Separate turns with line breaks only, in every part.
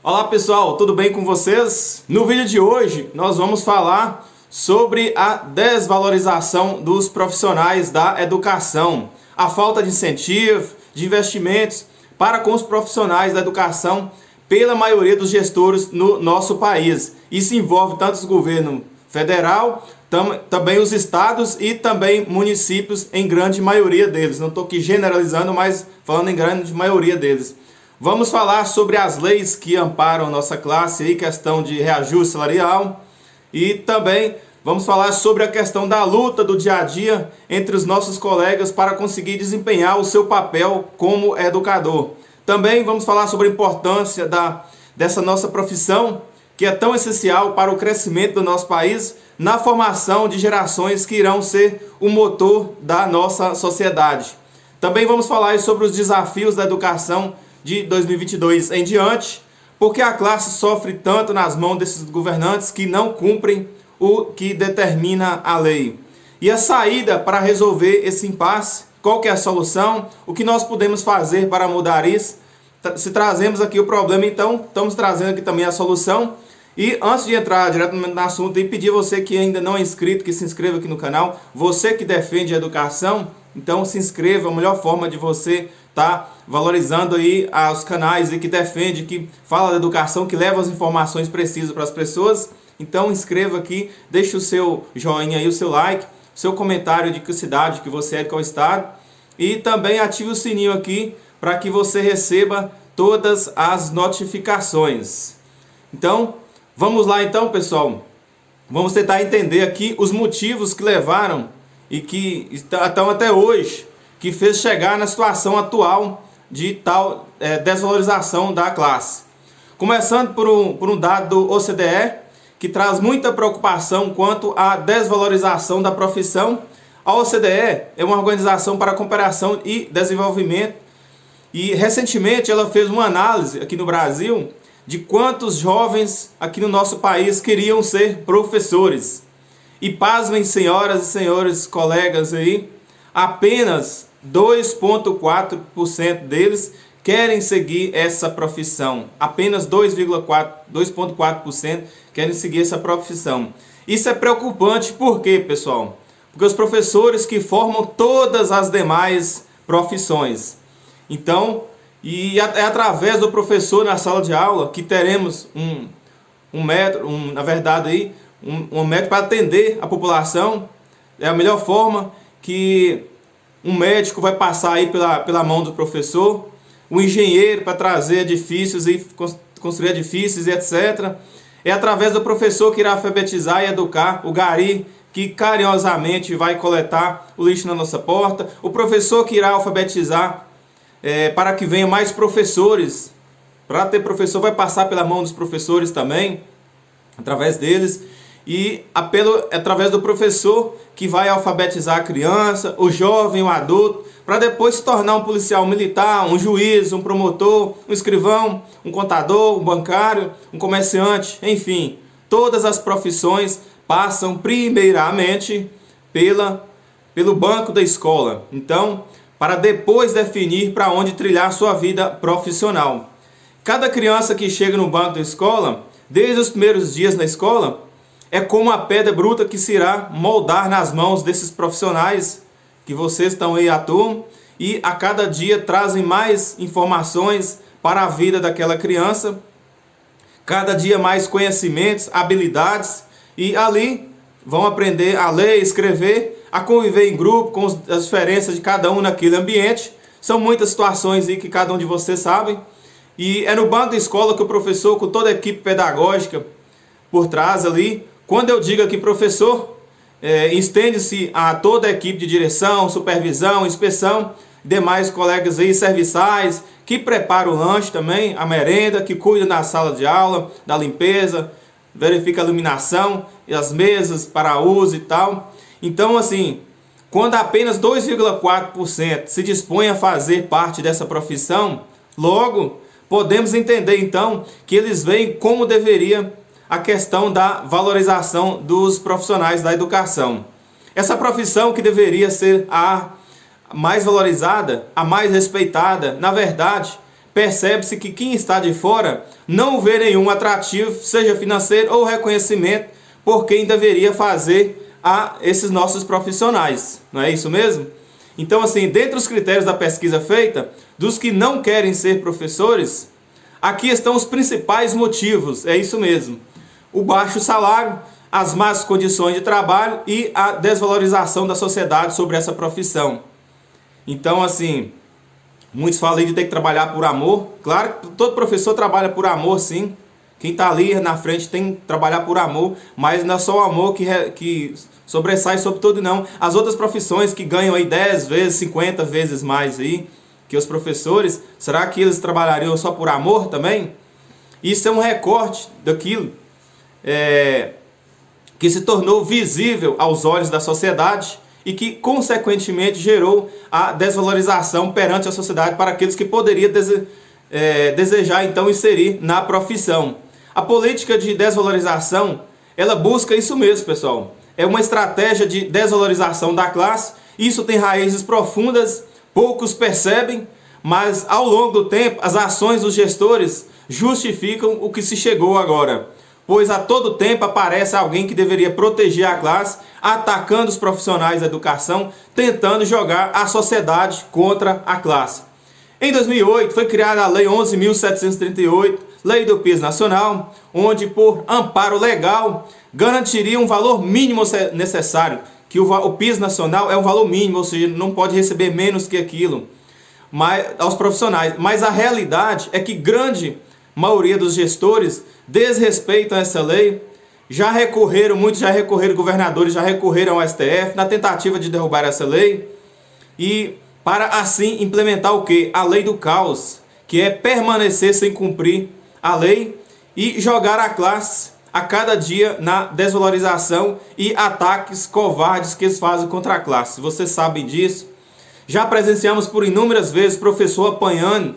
Olá pessoal, tudo bem com vocês? No vídeo de hoje nós vamos falar sobre a desvalorização dos profissionais da educação, a falta de incentivo, de investimentos para com os profissionais da educação pela maioria dos gestores no nosso país. Isso envolve tanto o governo federal, também os estados e também municípios, em grande maioria deles. Não estou aqui generalizando, mas falando em grande maioria deles. Vamos falar sobre as leis que amparam nossa classe, aí, questão de reajuste salarial, e também vamos falar sobre a questão da luta do dia a dia entre os nossos colegas para conseguir desempenhar o seu papel como educador. Também vamos falar sobre a importância dessa nossa profissão, que é tão essencial para o crescimento do nosso país, na formação de gerações que irão ser o motor da nossa sociedade. Também vamos falar sobre os desafios da educação de 2022 em diante, porque a classe sofre tanto nas mãos desses governantes que não cumprem o que determina a lei. E a saída para resolver esse impasse, qual que é a solução, o que nós podemos fazer para mudar isso? Se trazemos aqui o problema, então estamos trazendo aqui também a solução. E antes de entrar diretamente no assunto, e pedir a você que ainda não é inscrito, que se inscreva aqui no canal, você que defende a educação, então se inscreva. A melhor forma de você estar valorizando aí os canais e que defende, que fala da educação, que leva as informações precisas para as pessoas. Então inscreva aqui, deixe o seu joinha aí, o seu like, seu comentário de que cidade que você é, de qual estado, e também ative o sininho aqui para que você receba todas as notificações. Então, vamos lá então, pessoal. Vamos tentar entender aqui os motivos que levaram e que estão até hoje, que fez chegar na situação atual de tal desvalorização da classe. Começando por um dado do OCDE, que traz muita preocupação quanto à desvalorização da profissão. A OCDE é uma organização para cooperação e desenvolvimento, e recentemente ela fez uma análise aqui no Brasil de quantos jovens aqui no nosso país queriam ser professores. E pasmem, senhoras e senhores colegas aí, apenas 2,4% deles querem seguir essa profissão. Apenas 2,4% querem seguir essa profissão. Isso é preocupante, por quê, pessoal? Porque os professores que formam todas as demais profissões. Então, é através do professor na sala de aula que teremos um método para atender a população. É a melhor forma que um médico vai passar aí pela mão do professor, um engenheiro para trazer edifícios e construir edifícios e etc. É através do professor que irá alfabetizar e educar, o gari que carinhosamente vai coletar o lixo na nossa porta, o professor que irá alfabetizar para que venham mais professores. Para ter professor vai passar pela mão dos professores também, através deles, e através do professor que vai alfabetizar a criança, o jovem, o adulto, para depois se tornar um policial militar, um juiz, um promotor, um escrivão, um contador, um bancário, um comerciante, enfim. Todas as profissões passam primeiramente pelo banco da escola. Então, para depois definir para onde trilhar sua vida profissional. Cada criança que chega no banco da escola, desde os primeiros dias na escola, é como a pedra bruta que se irá moldar nas mãos desses profissionais que vocês estão aí atuam, e a cada dia trazem mais informações para a vida daquela criança, cada dia mais conhecimentos, habilidades, e ali vão aprender a ler, escrever, a conviver em grupo, com as diferenças de cada um naquele ambiente. São muitas situações aí que cada um de vocês sabe. E é no banco da escola que o professor, com toda a equipe pedagógica por trás ali, quando eu digo aqui professor, estende-se a toda a equipe de direção, supervisão, inspeção, demais colegas aí serviçais, que preparam o lanche também, a merenda, que cuida da sala de aula, da limpeza, verifica a iluminação e as mesas para uso e tal. Então, assim, quando apenas 2,4% se dispõe a fazer parte dessa profissão, logo podemos entender então que eles veem como deveria a questão da valorização dos profissionais da educação. Essa profissão que deveria ser a mais valorizada, a mais respeitada, na verdade, percebe-se que quem está de fora não vê nenhum atrativo, seja financeiro ou reconhecimento, por quem deveria fazer a esses nossos profissionais. Não é isso mesmo? Então, assim, dentre os critérios da pesquisa feita, dos que não querem ser professores, aqui estão os principais motivos, é isso mesmo. O baixo salário, as más condições de trabalho e a desvalorização da sociedade sobre essa profissão. Então, assim, muitos falam aí de ter que trabalhar por amor. Claro que todo professor trabalha por amor, sim. Quem está ali na frente tem que trabalhar por amor, mas não é só o amor que sobressai sobre tudo, não. As outras profissões que ganham aí 10 vezes, 50 vezes mais aí que os professores, será que eles trabalhariam só por amor também? Isso é um recorte daquilo que se tornou visível aos olhos da sociedade e que, consequentemente, gerou a desvalorização perante a sociedade para aqueles que poderiam desejar, então, inserir na profissão. A política de desvalorização, ela busca isso mesmo, pessoal. É uma estratégia de desvalorização da classe. Isso tem raízes profundas, poucos percebem, mas, ao longo do tempo, as ações dos gestores justificam o que se chegou agora. Pois a todo tempo aparece alguém que deveria proteger a classe, atacando os profissionais da educação, tentando jogar a sociedade contra a classe. Em 2008 foi criada a Lei 11.738, Lei do Piso Nacional, onde por amparo legal garantiria um valor mínimo necessário, que o piso nacional é um valor mínimo, ou seja, não pode receber menos que aquilo, aos profissionais. Mas a realidade é que grande maioria dos gestores desrespeitam essa lei, muitos já recorreram, governadores já recorreram ao STF na tentativa de derrubar essa lei, e para assim implementar o quê? A lei do caos, que é permanecer sem cumprir a lei e jogar a classe a cada dia na desvalorização e ataques covardes que eles fazem contra a classe. Vocês sabem disso. Já presenciamos por inúmeras vezes professor apanhando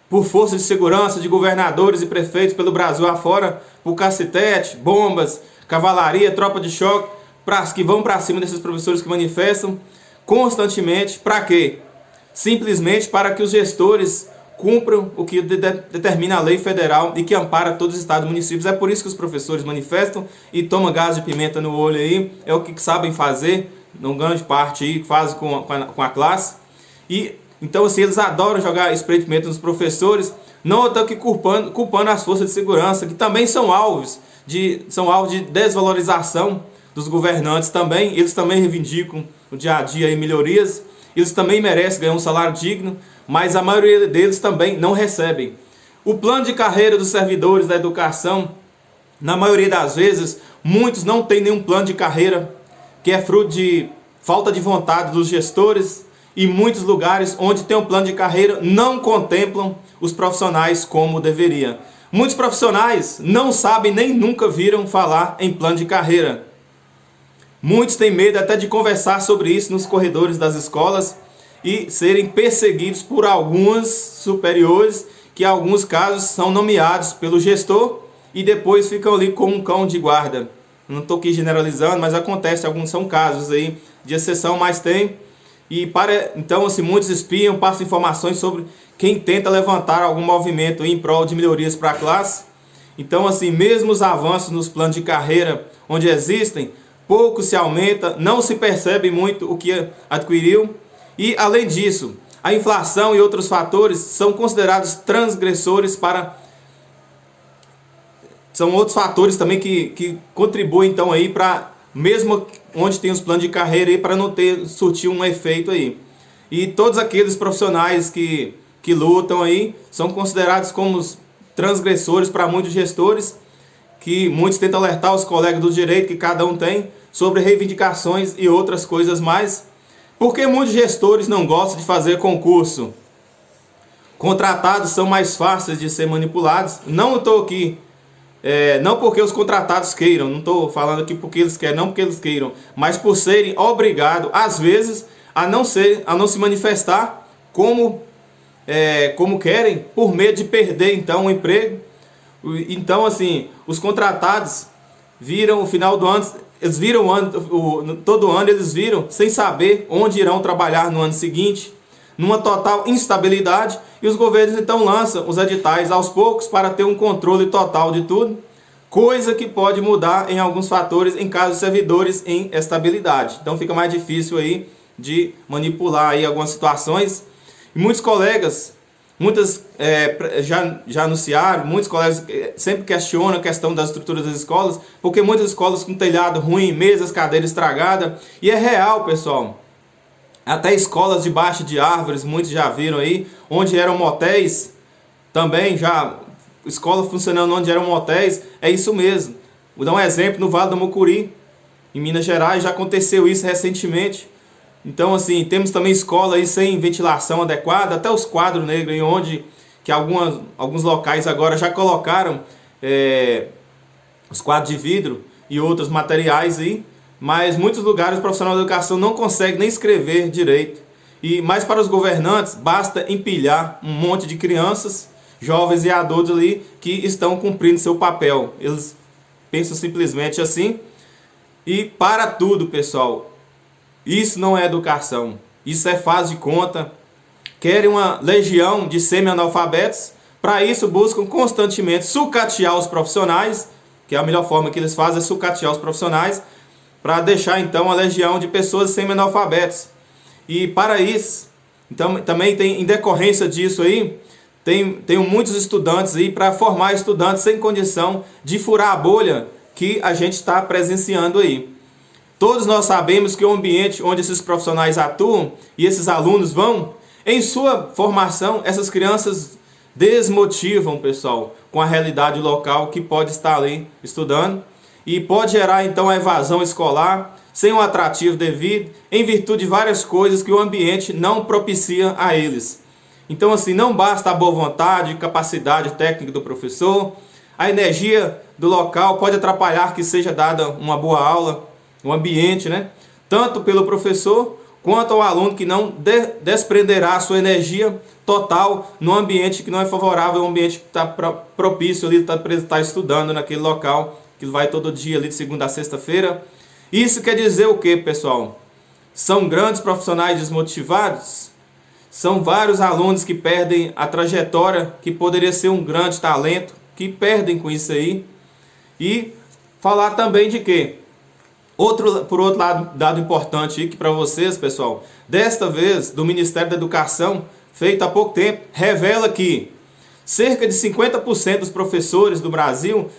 por forças de segurança de governadores e prefeitos pelo Brasil afora, por cacetete, bombas, cavalaria, tropa de choque, que vão para cima desses professores que manifestam constantemente. Para quê? Simplesmente para que os gestores cumpram o que determina a lei federal e que ampara todos os estados e municípios. É por isso que os professores manifestam e tomam gás de pimenta no olho aí. É o que sabem fazer, não grande parte aí, fazem com a classe. E então, assim, eles adoram jogar spray de pimenta nos professores, não estão aqui culpando as forças de segurança, que também são alvos de desvalorização dos governantes também. Eles também reivindicam o dia a dia e melhorias, eles também merecem ganhar um salário digno, mas a maioria deles também não recebem. O plano de carreira dos servidores da educação, na maioria das vezes, muitos não têm nenhum plano de carreira, que é fruto de falta de vontade dos gestores, e muitos lugares onde tem um plano de carreira não contemplam os profissionais como deveria. Muitos profissionais não sabem nem nunca viram falar em plano de carreira. Muitos têm medo até de conversar sobre isso nos corredores das escolas e serem perseguidos por alguns superiores, que em alguns casos são nomeados pelo gestor e depois ficam ali como um cão de guarda. Não estou aqui generalizando, mas acontece, alguns são casos aí de exceção, mas tem. Então, assim, muitos espiam, passam informações sobre quem tenta levantar algum movimento em prol de melhorias para a classe. Então, assim, mesmo os avanços nos planos de carreira onde existem, pouco se aumenta, não se percebe muito o que adquiriu. E, além disso, a inflação e outros fatores são considerados transgressores São outros fatores também que contribuem, então, aí para, mesmo onde tem os planos de carreira aí, para não surtir um efeito aí. E todos aqueles profissionais que lutam aí são considerados como transgressores para muitos gestores, que muitos tentam alertar os colegas do direito que cada um tem sobre reivindicações e outras coisas mais. Porque muitos gestores não gostam de fazer concurso. Contratados são mais fáceis de ser manipulados. Não estou aqui não porque os contratados queiram, não estou falando aqui porque eles querem, não porque eles queiram, mas por serem obrigados, às vezes, a não se manifestar como querem, por medo de perder, então, o emprego. Então, assim, os contratados viram o final do ano, eles viram todo ano, eles viram sem saber onde irão trabalhar no ano seguinte, numa total instabilidade, e os governos então lançam os editais aos poucos para ter um controle total de tudo, coisa que pode mudar em alguns fatores em caso de servidores em estabilidade. Então fica mais difícil aí de manipular aí algumas situações. E muitos colegas, já anunciaram, muitos colegas sempre questionam a questão das estruturas das escolas, porque muitas escolas com telhado ruim, mesas, cadeiras estragadas, e é real, pessoal. Até escolas debaixo de árvores, muitos já viram aí, onde eram motéis, também já, escola funcionando onde eram motéis, é isso mesmo. Vou dar um exemplo no Vale do Mucuri, em Minas Gerais, já aconteceu isso recentemente. Então, assim, temos também escola aí sem ventilação adequada, até os quadros negros, aí, onde que alguns locais agora já colocaram os quadros de vidro e outros materiais aí, mas muitos lugares o profissional de educação não consegue nem escrever direito. Mas para os governantes, basta empilhar um monte de crianças, jovens e adultos ali que estão cumprindo seu papel. Eles pensam simplesmente assim. E para tudo, pessoal, isso não é educação, isso é faz de conta. Querem uma legião de semi-analfabetos, para isso buscam constantemente sucatear os profissionais, que é a melhor forma que eles fazem, é sucatear os profissionais, para deixar então uma legião de pessoas semi-analfabetos. E para isso, então, também tem, em decorrência disso aí, tem muitos estudantes aí, para formar estudantes sem condição de furar a bolha que a gente está presenciando aí. Todos nós sabemos que o ambiente onde esses profissionais atuam e esses alunos vão, em sua formação, essas crianças desmotivam, pessoal, com a realidade local que pode estar ali estudando, e pode gerar então a evasão escolar, sem um atrativo devido, em virtude de várias coisas que o ambiente não propicia a eles. Então, assim, não basta a boa vontade, capacidade técnica do professor, a energia do local pode atrapalhar que seja dada uma boa aula, o ambiente, né? Tanto pelo professor quanto ao aluno que não desprenderá a sua energia total no ambiente que não é favorável, um ambiente que está propício ali, está estudando naquele local, que vai todo dia ali de segunda a sexta-feira. Isso quer dizer o que, pessoal? São grandes profissionais desmotivados? São vários alunos que perdem a trajetória, que poderia ser um grande talento, que perdem com isso aí. E falar também de quê? Por outro lado, dado importante aqui para vocês, pessoal, desta vez do Ministério da Educação, feito há pouco tempo, revela que cerca de 50% dos professores do Brasil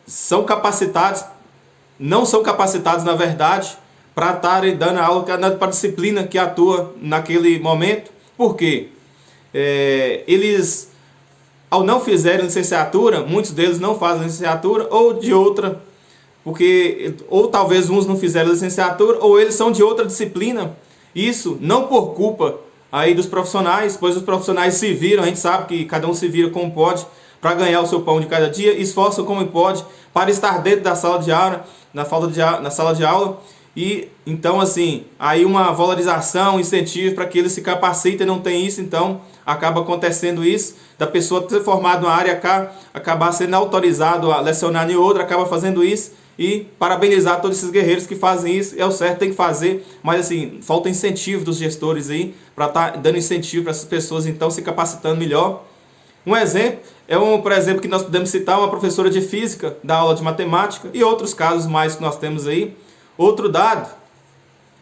são capacitados, não são capacitados, na verdade, para estarem dando aula para a disciplina que atua naquele momento. Por quê? Eles, ao não fizerem licenciatura, muitos deles não fazem licenciatura, ou de outra, ou talvez uns não fizeram licenciatura, ou eles são de outra disciplina. Isso não por culpa aí dos profissionais, pois os profissionais se viram, a gente sabe que cada um se vira como pode para ganhar o seu pão de cada dia, esforçam como pode para estar dentro da sala de aula, na sala de aula. E então, assim, aí uma valorização, incentivo para que eles se capacitem, não tem isso, então acaba acontecendo isso, da pessoa ter formado uma área acabar sendo autorizado a lecionar em outra, acaba fazendo isso. E parabenizar todos esses guerreiros que fazem isso, é o certo, tem que fazer, mas assim, falta incentivo dos gestores aí, para estar dando incentivo para essas pessoas, então, se capacitando melhor. Um exemplo, por exemplo, que nós podemos citar uma professora de física, da aula de matemática, e outros casos mais que nós temos aí. Outro dado,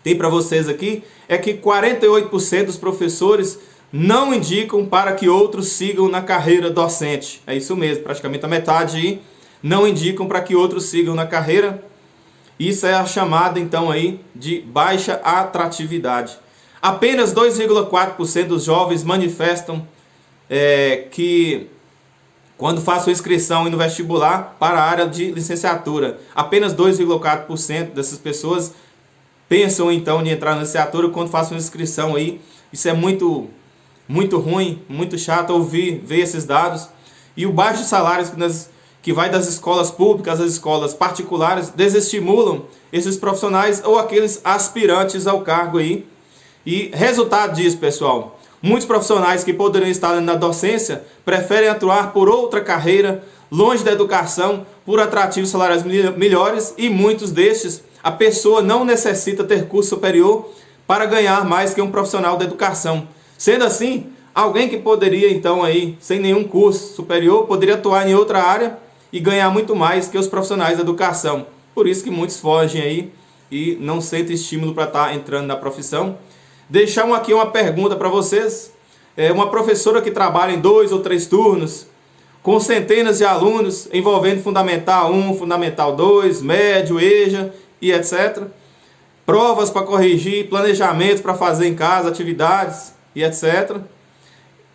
tem para vocês aqui, é que 48% dos professores não indicam para que outros sigam na carreira docente. É isso mesmo, praticamente a metade aí não indicam para que outros sigam na carreira. Isso é a chamada, então, aí de baixa atratividade. Apenas 2,4% dos jovens manifestam que, quando façam inscrição no vestibular para a área de licenciatura, apenas 2,4% dessas pessoas pensam, então, em entrar na licenciatura quando façam inscrição aí. Isso é muito, muito ruim, muito chato ver esses dados. E o baixo salário que vai das escolas públicas às escolas particulares, desestimulam esses profissionais ou aqueles aspirantes ao cargo aí. E resultado disso, pessoal, muitos profissionais que poderiam estar na docência preferem atuar por outra carreira, longe da educação, por atrativos salariais melhores, e muitos destes, a pessoa não necessita ter curso superior para ganhar mais que um profissional da educação. Sendo assim, alguém que poderia então aí, sem nenhum curso superior, poderia atuar em outra área e ganhar muito mais que os profissionais da educação. Por isso que muitos fogem aí e não sentem estímulo para estar entrando na profissão. Deixamos aqui uma pergunta para vocês. Uma professora que trabalha em 2 ou 3 turnos, com centenas de alunos, envolvendo Fundamental 1, Fundamental 2, Médio, EJA e etc. Provas para corrigir, planejamentos para fazer em casa, atividades e etc.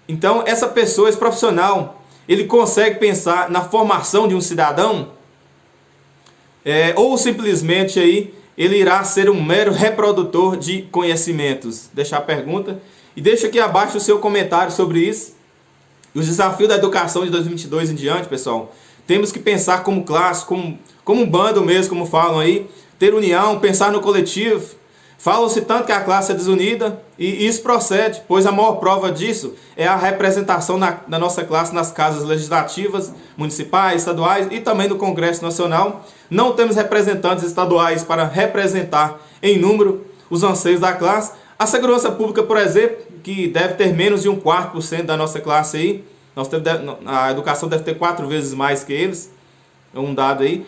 Então, essa pessoa, esse profissional, ele consegue pensar na formação de um cidadão? Ou simplesmente aí, ele irá ser um mero reprodutor de conhecimentos? Deixar a pergunta e deixa aqui abaixo o seu comentário sobre isso. Os desafios da educação de 2022 em diante, pessoal, temos que pensar como classe, como um bando mesmo, como falam aí, ter união, pensar no coletivo. Falam-se tanto que a classe é desunida e isso procede, pois a maior prova disso é a representação da nossa classe nas casas legislativas, municipais, estaduais e também no Congresso Nacional. Não temos representantes estaduais para representar em número os anseios da classe. A segurança pública, por exemplo, que deve ter menos de 1/4% da nossa classe aí, a educação deve ter 4 vezes mais que eles, é um dado aí.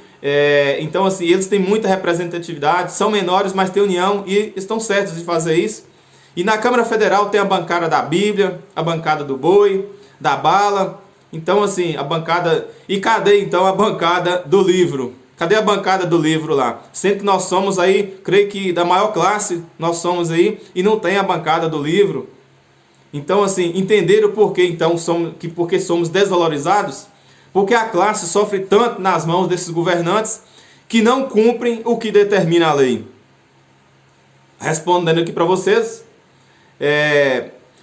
Então, assim, eles têm muita representatividade, são menores, mas têm união e estão certos de fazer isso. E na Câmara Federal tem a bancada da Bíblia, a bancada do boi, da bala. Então, assim, a bancada... E cadê, então, a bancada do livro? Cadê a bancada do livro lá? Sendo que nós somos aí, creio que da maior classe, nós somos aí, e não tem a bancada do livro. Então, assim, entender o porquê, então, porque somos desvalorizados? Porque a classe sofre tanto nas mãos desses governantes que não cumprem o que determina a lei. Respondendo aqui para vocês,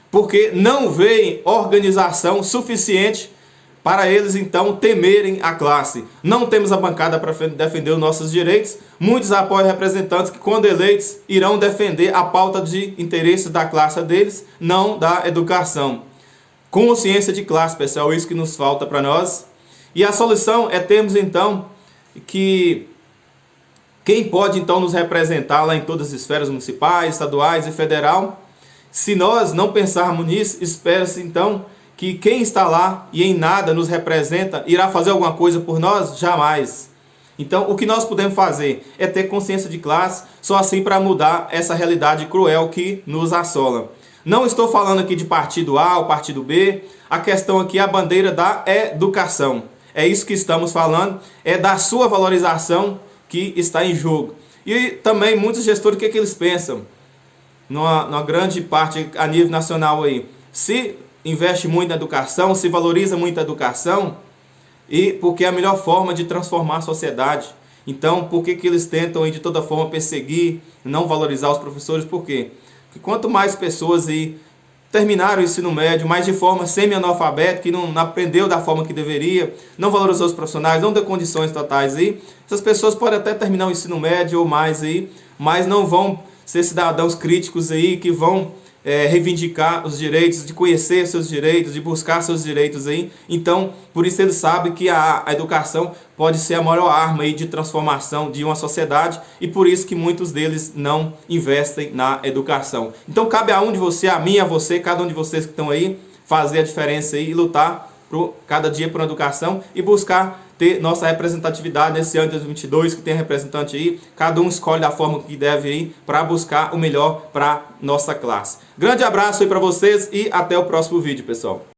porque não veem organização suficiente para eles então temerem a classe. Não temos a bancada para defender os nossos direitos. Muitos apoiam representantes que, quando eleitos, irão defender a pauta de interesses da classe deles, não da educação. Consciência de classe, pessoal, isso que nos falta para nós. E a solução é termos então que quem pode então nos representar lá em todas as esferas municipais, estaduais e federal. Se nós não pensarmos nisso, espera-se então que quem está lá e em nada nos representa irá fazer alguma coisa por nós? Jamais. Então, o que nós podemos fazer é ter consciência de classe, só assim para mudar essa realidade cruel que nos assola. Não estou falando aqui de partido A ou partido B, a questão aqui é a bandeira da educação. É isso que estamos falando, é da sua valorização que está em jogo. E também muitos gestores, o que eles pensam? Numa grande parte a nível nacional aí, se investe muito na educação, se valoriza muito a educação, e porque é a melhor forma de transformar a sociedade. Então, por que eles tentam de toda forma perseguir, não valorizar os professores? Por quê? Porque quanto mais pessoas aí terminaram o ensino médio, mas de forma semi-analfabeta, que não aprendeu da forma que deveria, não valorizou os profissionais, não deu condições totais aí, essas pessoas podem até terminar o ensino médio ou mais aí, mas não vão ser cidadãos críticos aí, que vão reivindicar os direitos, de conhecer seus direitos, de buscar seus direitos aí. Então, por isso eles sabem que a educação pode ser a maior arma aí de transformação de uma sociedade, e por isso que muitos deles não investem na educação. Então cabe a um de você, a mim, a você, cada um de vocês que estão aí, fazer a diferença aí e lutar cada dia por uma educação e buscar ter nossa representatividade nesse ano de 2022, que tem representante aí, cada um escolhe da forma que deve aí para buscar o melhor para nossa classe. Grande abraço aí para vocês e até o próximo vídeo, pessoal.